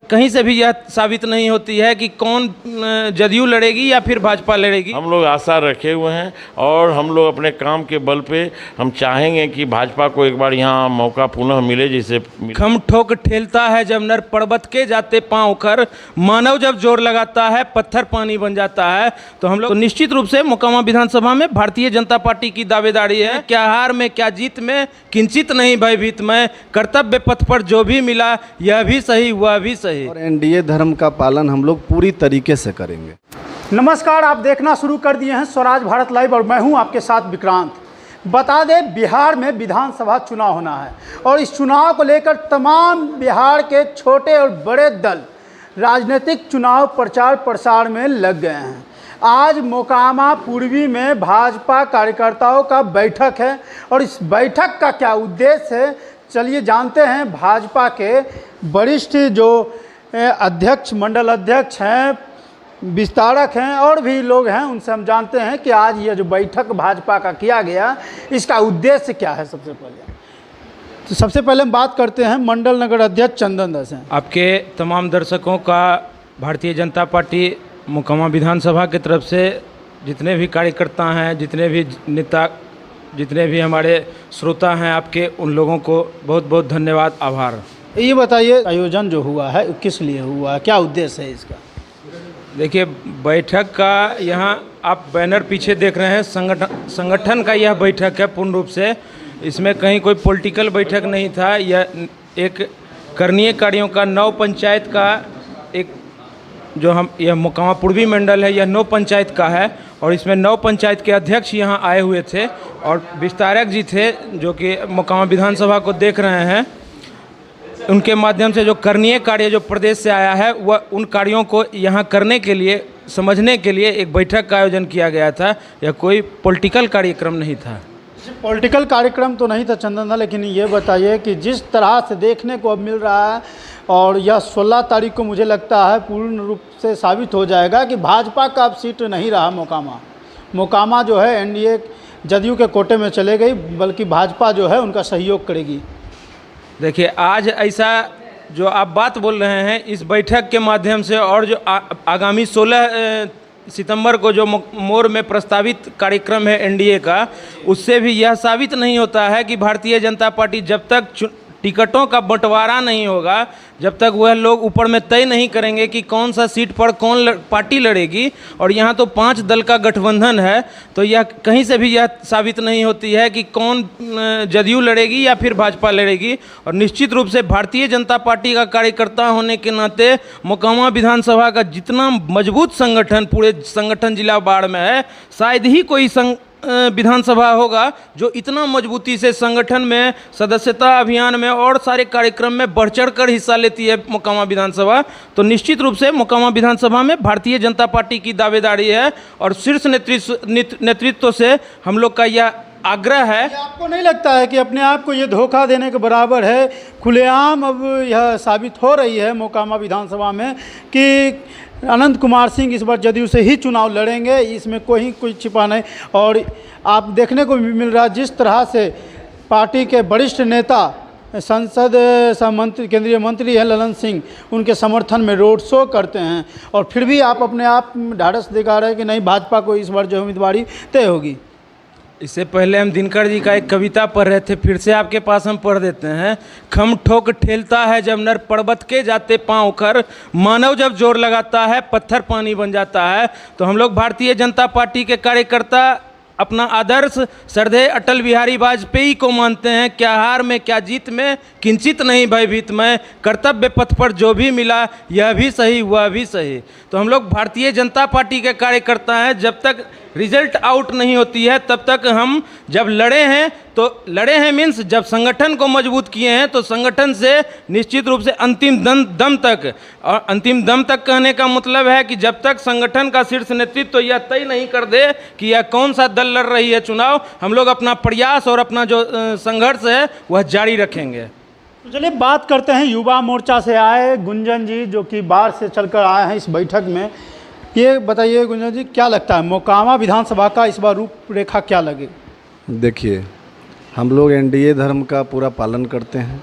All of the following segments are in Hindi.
कहीं से भी यह साबित नहीं होती है कि कौन जदयू लड़ेगी या फिर भाजपा लड़ेगी। हम लोग आशा रखे हुए हैं और हम लोग अपने काम के बल पे हम चाहेंगे कि भाजपा को एक बार यहाँ मौका पुनः मिले। जिसे खम ठोक ठेलता है जब नर पर्वत के जाते पांव कर, मानव जब जोर लगाता है पत्थर पानी बन जाता है। तो हम लोग तो निश्चित रूप से मोकामा विधानसभा में भारतीय जनता पार्टी की दावेदारी है। क्या हार में क्या जीत में किंचित नहीं भयभीत में, कर्तव्य पथ पर जो भी मिला यह भी सही वह भी सही। और एनडीए धर्म का पालन हम लोग पूरी तरीके से करेंगे। नमस्कार, आप देखना शुरू कर दिए हैं स्वराज भारत लाइव और मैं हूं आपके साथ विक्रांत। बता दें, बिहार में विधानसभा चुनाव होना है और इस चुनाव को लेकर तमाम बिहार के छोटे और बड़े दल राजनीतिक चुनाव प्रचार प्रसार में लग गए हैं। आज मोकामा पूर्वी में भाजपा कार्यकर्ताओं का बैठक है और इस बैठक का क्या उद्देश्य है, चलिए जानते हैं। भाजपा के वरिष्ठ जो अध्यक्ष, मंडल अध्यक्ष हैं, विस्तारक हैं और भी लोग हैं, उनसे हम जानते हैं कि आज ये जो बैठक भाजपा का किया गया इसका उद्देश्य क्या है। सबसे पहले हम बात करते हैं मंडल नगर अध्यक्ष चंदन दास हैं। आपके तमाम दर्शकों का भारतीय जनता पार्टी मोकामा विधानसभा की तरफ से जितने भी कार्यकर्ता हैं, जितने भी नेता, जितने भी हमारे श्रोता हैं, आपके उन लोगों को बहुत बहुत धन्यवाद, आभार। ये बताइए, आयोजन जो हुआ है किस लिए हुआ है, क्या उद्देश्य है इसका? देखिए, बैठक का यहाँ आप बैनर पीछे देख रहे हैं, संगठन का यह बैठक है पूर्ण रूप से। इसमें कहीं कोई पॉलिटिकल बैठक नहीं था। यह एक करणीय कार्यों का, 9 पंचायत का एक जो हम यह मोकामा पूर्वी मंडल है, यह 9 पंचायत का है और इसमें 9 पंचायत के अध्यक्ष यहाँ आए हुए थे और विस्तारक जी थे जो कि मोकामा विधानसभा को देख रहे हैं। उनके माध्यम से जो करणीय कार्य जो प्रदेश से आया है वह उन कार्यों को यहाँ करने के लिए, समझने के लिए एक बैठक का आयोजन किया गया था। यह कोई पॉलिटिकल कार्यक्रम नहीं था। पॉलिटिकल कार्यक्रम तो नहीं था चंदन दा, लेकिन ये बताइए कि जिस तरह से देखने को अब मिल रहा है और यह 16 तारीख को मुझे लगता है पूर्ण रूप से साबित हो जाएगा कि भाजपा का अब सीट नहीं रहा मोकामा जो है एनडीए जदयू के कोटे में चले गई, बल्कि भाजपा जो है उनका सहयोग करेगी। देखिए, आज ऐसा जो आप बात बोल रहे हैं इस बैठक के माध्यम से और जो आगामी 16 सितंबर को जो मोर में प्रस्तावित कार्यक्रम है एनडीए का, उससे भी यह साबित नहीं होता है कि भारतीय जनता पार्टी जब तक टिकटों का बंटवारा नहीं होगा, जब तक वह लोग ऊपर में तय नहीं करेंगे कि कौन सा सीट पर कौन पार्टी लड़ेगी, और यहाँ तो 5 दल का गठबंधन है, तो यह कहीं से भी यह साबित नहीं होती है कि कौन जदयू लड़ेगी या फिर भाजपा लड़ेगी। और निश्चित रूप से भारतीय जनता पार्टी का कार्यकर्ता होने के नाते मोकामा विधानसभा का जितना मजबूत संगठन पूरे संगठन जिला बाढ़ में है, शायद ही कोई विधानसभा होगा जो इतना मजबूती से संगठन में, सदस्यता अभियान में और सारे कार्यक्रम में बढ़ चढ़ कर हिस्सा लेती है मोकामा विधानसभा। तो निश्चित रूप से मोकामा विधानसभा में भारतीय जनता पार्टी की दावेदारी है और शीर्ष नेतृत्व से हम लोग का यह आग्रह है। आपको नहीं लगता है कि अपने आप को ये धोखा देने के बराबर है? खुलेआम अब यह साबित हो रही है मोकामा विधानसभा में कि अनंत कुमार सिंह इस बार जदयू से ही चुनाव लड़ेंगे, इसमें कोई छिपा नहीं। और आप देखने को भी मिल रहा है जिस तरह से पार्टी के वरिष्ठ नेता, संसद मंत्री, केंद्रीय मंत्री हैं ललन सिंह, उनके समर्थन में रोड शो करते हैं और फिर भी आप अपने आप ढाढ़स दिखा रहे हैं कि नहीं, भाजपा को इस बार जो उम्मीदवारी तय होगी। इससे पहले हम दिनकर जी का एक कविता पढ़ रहे थे, फिर से आपके पास हम पढ़ देते हैं। खम ठोक ठेलता है जब नर पर्वत के जाते पांव कर, मानव जब जोर लगाता है पत्थर पानी बन जाता है। तो हम लोग भारतीय जनता पार्टी के कार्यकर्ता अपना आदर्श श्रद्धेय अटल बिहारी वाजपेयी को मानते हैं। क्या हार में क्या जीत में किंचित नहीं भयभीत में, कर्तव्य पथ पर जो भी मिला यह भी सही वह भी सही। तो हम लोग भारतीय जनता पार्टी के कार्यकर्ता हैं। जब तक रिजल्ट आउट नहीं होती है तब तक हम जब लड़े हैं तो लड़े हैं मीन्स जब संगठन को मजबूत किए हैं तो संगठन से निश्चित रूप से अंतिम दम तक, और अंतिम दम तक कहने का मतलब है कि जब तक संगठन का शीर्ष नेतृत्व तो यह तय नहीं कर दे कि यह कौन सा दल लड़ रही है चुनाव, हम लोग अपना प्रयास और अपना जो संघर्ष है वह जारी रखेंगे। तो चलिए बात करते हैं युवा मोर्चा से आए गुंजन जी, जो कि बाहर से चलकर आए हैं इस बैठक में। ये बताइए गुंजन जी, क्या लगता है मोकामा विधानसभा का इस बार रूपरेखा क्या लगे? देखिए, हम लोग एनडीए धर्म का पूरा पालन करते हैं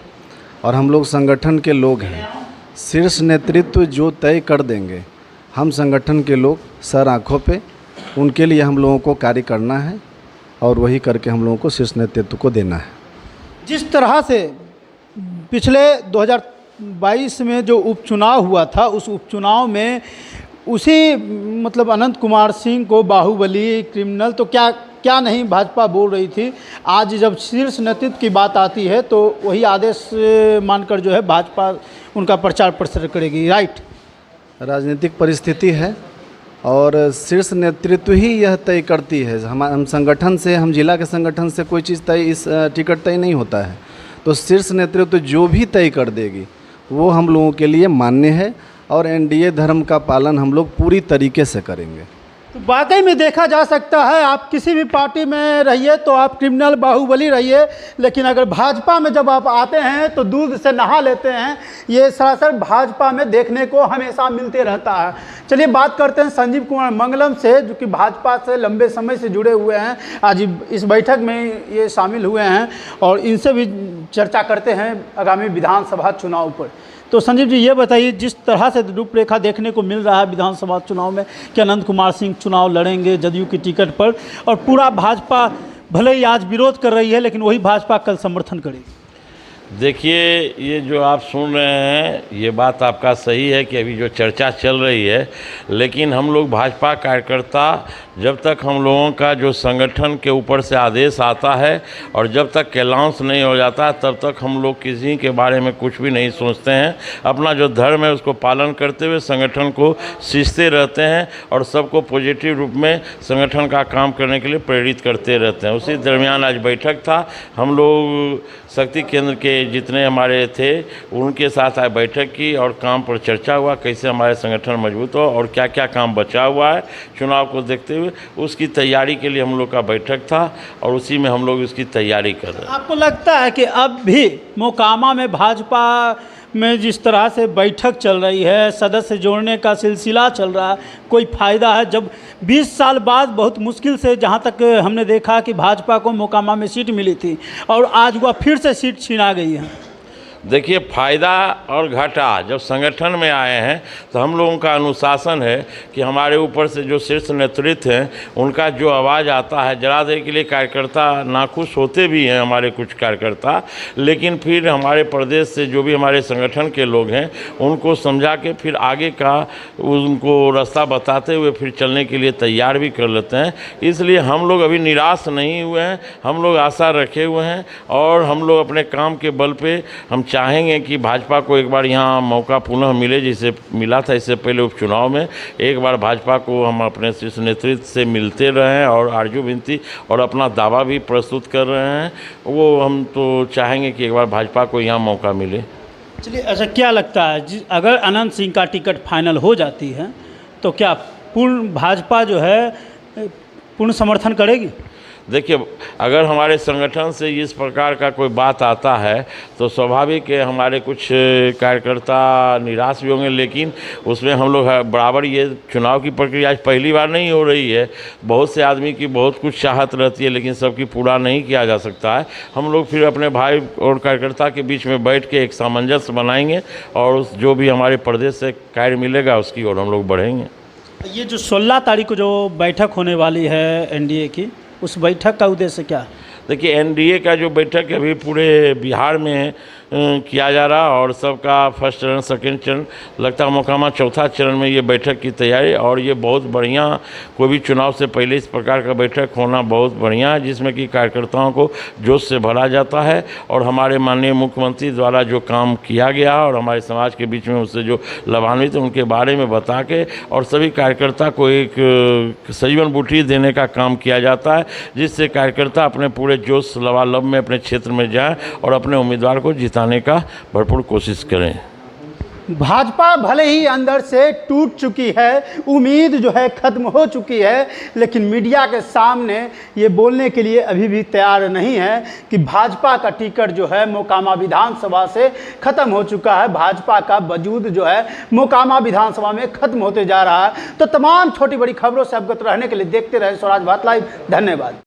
और हम लोग संगठन के लोग हैं शीर्ष नेतृत्व जो तय कर देंगे, हम संगठन के लोग सर आँखों पे उनके लिए हम लोगों को कार्य करना है और वही करके हम लोगों को शीर्ष नेतृत्व को देना है। जिस तरह से पिछले 2022 में जो उपचुनाव हुआ था, उस उपचुनाव में उसी मतलब अनंत कुमार सिंह को बाहुबली, क्रिमिनल, तो क्या क्या नहीं भाजपा बोल रही थी। आज जब शीर्ष नेतृत्व की बात आती है तो वही आदेश मानकर जो है भाजपा उनका प्रचार प्रसार करेगी, राइट? राजनीतिक परिस्थिति है और शीर्ष नेतृत्व ही यह तय करती है। हम संगठन से, हम जिला के संगठन से कोई चीज़ तय, इस टिकट तय नहीं होता है। तो शीर्ष नेतृत्व जो भी तय कर देगी वो हम लोगों के लिए मान्य है और एनडीए धर्म का पालन हम लोग पूरी तरीके से करेंगे। तो वाकई में देखा जा सकता है, आप किसी भी पार्टी में रहिए तो आप क्रिमिनल, बाहुबली रहिए, लेकिन अगर भाजपा में जब आप आते हैं तो दूध से नहा लेते हैं। ये सरासर भाजपा में देखने को हमेशा मिलते रहता है। चलिए बात करते हैं संजीव कुमार मंगलम से, जो कि भाजपा से लंबे समय से जुड़े हुए हैं, आज इस बैठक में ये शामिल हुए हैं और इनसे भी चर्चा करते हैं आगामी विधानसभा चुनाव पर। तो संजीव जी ये बताइए, जिस तरह से रूपरेखा देखने को मिल रहा है विधानसभा चुनाव में कि अनंत कुमार सिंह चुनाव लड़ेंगे जदयू की टिकट पर, और पूरा भाजपा भले ही आज विरोध कर रही है लेकिन वही भाजपा कल समर्थन करेगी। देखिए, ये जो आप सुन रहे हैं ये बात आपका सही है कि अभी जो चर्चा चल रही है, लेकिन हम लोग भाजपा कार्यकर्ता जब तक हम लोगों का जो संगठन के ऊपर से आदेश आता है और जब तक अनाउंस नहीं हो जाता तब तक हम लोग किसी के बारे में कुछ भी नहीं सोचते हैं। अपना जो धर्म है उसको पालन करते हुए संगठन को सींचते रहते हैं और सबको पॉजिटिव रूप में संगठन का काम करने के लिए प्रेरित करते रहते हैं। उसी दरमियान आज बैठक था, हम लोग शक्ति केंद्र के जितने हमारे थे उनके साथ आज बैठक की और काम पर चर्चा हुआ, कैसे हमारे संगठन मजबूत हो और क्या क्या काम बचा हुआ है चुनाव को देखते हुए। उसकी तैयारी के लिए हम लोग का बैठक था और उसी में हम लोग उसकी तैयारी कर रहे हैं। आपको लगता है कि अब भी मोकामा में भाजपा में जिस तरह से बैठक चल रही है, सदस्य जोड़ने का सिलसिला चल रहा है, कोई फ़ायदा है? जब 20 साल बाद बहुत मुश्किल से, जहां तक हमने देखा कि भाजपा को मोकामा में सीट मिली थी और आज वह फिर से सीट छीना गई है। देखिए, फ़ायदा और घाटा जब संगठन में आए हैं तो हम लोगों का अनुशासन है कि हमारे ऊपर से जो शीर्ष नेतृत्व हैं उनका जो आवाज़ आता है, जरा देर के लिए कार्यकर्ता नाखुश होते भी हैं हमारे कुछ कार्यकर्ता, लेकिन फिर हमारे प्रदेश से जो भी हमारे संगठन के लोग हैं उनको समझा के फिर आगे का उनको रास्ता बताते हुए फिर चलने के लिए तैयार भी कर लेते हैं। इसलिए हम लोग अभी निराश नहीं हुए हैं, हम लोग आशा रखे हुए हैं और हम लोग अपने काम के बल पे हम चाहेंगे कि भाजपा को एक बार यहाँ मौका पुनः मिले, जैसे मिला था इससे पहले उपचुनाव में। एक बार भाजपा को हम अपने शीर्ष नेतृत्व से मिलते रहें और आरजू विनती और अपना दावा भी प्रस्तुत कर रहे हैं। वो हम तो चाहेंगे कि एक बार भाजपा को यहाँ मौका मिले। चलिए, अच्छा क्या लगता है, अगर अनंत सिंह का टिकट फाइनल हो जाती है तो क्या पूर्ण भाजपा जो है पूर्ण समर्थन करेगी? देखिए, अगर हमारे संगठन से इस प्रकार का कोई बात आता है तो स्वाभाविक है हमारे कुछ कार्यकर्ता निराश भी होंगे, लेकिन उसमें हम लोग बराबर, ये चुनाव की प्रक्रिया आज पहली बार नहीं हो रही है। बहुत से आदमी की बहुत कुछ चाहत रहती है लेकिन सबकी पूरा नहीं किया जा सकता है। हम लोग फिर अपने भाई और कार्यकर्ता के बीच में बैठ के एक सामंजस्य बनाएंगे और उस जो भी हमारे प्रदेश से कार्य मिलेगा उसकी ओर हम लोग बढ़ेंगे। ये जो 16 तारीख को जो बैठक होने वाली है एनडीए की, उस बैठक का उद्देश्य क्या है? देखिए, एनडीए का जो बैठक अभी पूरे बिहार में किया जा रहा और सबका फर्स्ट चरण, सेकेंड चरण, लगता है मोकामा चौथा चरण में ये बैठक की तैयारी, और ये बहुत बढ़िया, कोई भी चुनाव से पहले इस प्रकार का बैठक होना बहुत बढ़िया है, जिसमें कि कार्यकर्ताओं को जोश से भरा जाता है और हमारे माननीय मुख्यमंत्री द्वारा जो काम किया गया और हमारे समाज के बीच में उससे जो लाभान्वित है उनके बारे में बता के और सभी कार्यकर्ता को एक सजीवन बूटी देने का काम किया जाता है, जिससे कार्यकर्ता अपने पूरे जोश लबालब में अपने क्षेत्र में जाएँ और अपने उम्मीदवार को जिताने का भरपूर कोशिश करें। भाजपा भले ही अंदर से टूट चुकी है, उम्मीद जो है खत्म हो चुकी है, लेकिन मीडिया के सामने ये बोलने के लिए अभी भी तैयार नहीं है कि भाजपा का टिकट जो है मोकामा विधानसभा से खत्म हो चुका है, भाजपा का वजूद जो है मोकामा विधानसभा में खत्म होते जा रहा है। तो तमाम छोटी बड़ी खबरों से अवगत रहने के लिए देखते रहे स्वराज भारत लाइव। धन्यवाद।